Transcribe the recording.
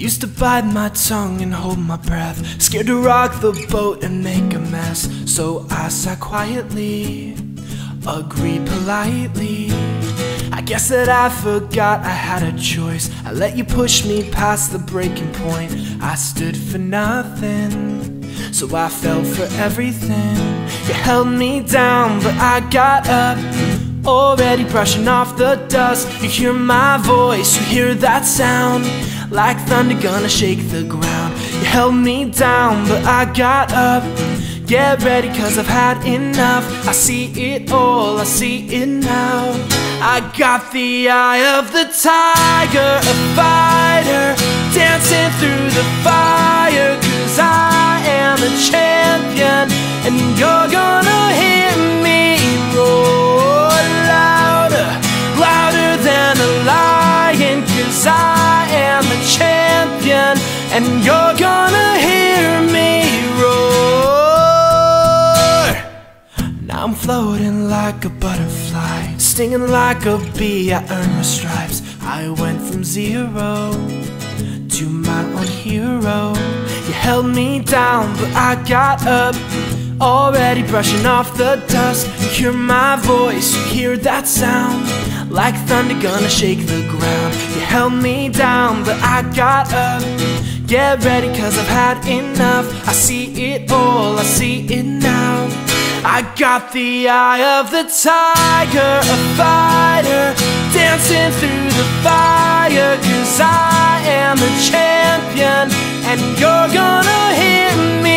Used to bite my tongue and hold my breath, scared to rock the boat and make a mess. So I sat quietly, agreed politely. I guess that I forgot I had a choice. I let you push me past the breaking point. I stood for nothing, so I fell for everything. You held me down, but I got up, already brushing off the dust. You hear my voice, you hear that sound, like thunder gonna shake the ground. You held me down, but I got up. Get ready, cause I've had enough. I see it all, I see it now. I got the eye of the tiger, a fighter, dancing through the fire. Cause I am a champion, and you're gonna hear me roar louder, louder than a lion. Cause I am a champion, and you're gonna hear me roar. Now I'm floating like a butterfly, stinging like a bee, I earned my stripes. I went from zero to my own hero. You held me down, but I got up, already brushing off the dust. You hear my voice, you hear that sound, like thunder gonna shake the ground. You held me down, but I got up. Get ready, cause I've had enough. I see it all, I see it now. I got the eye of the tiger, a fighter, dancing through the fire. Cause I am a champion, and you're gonna hear me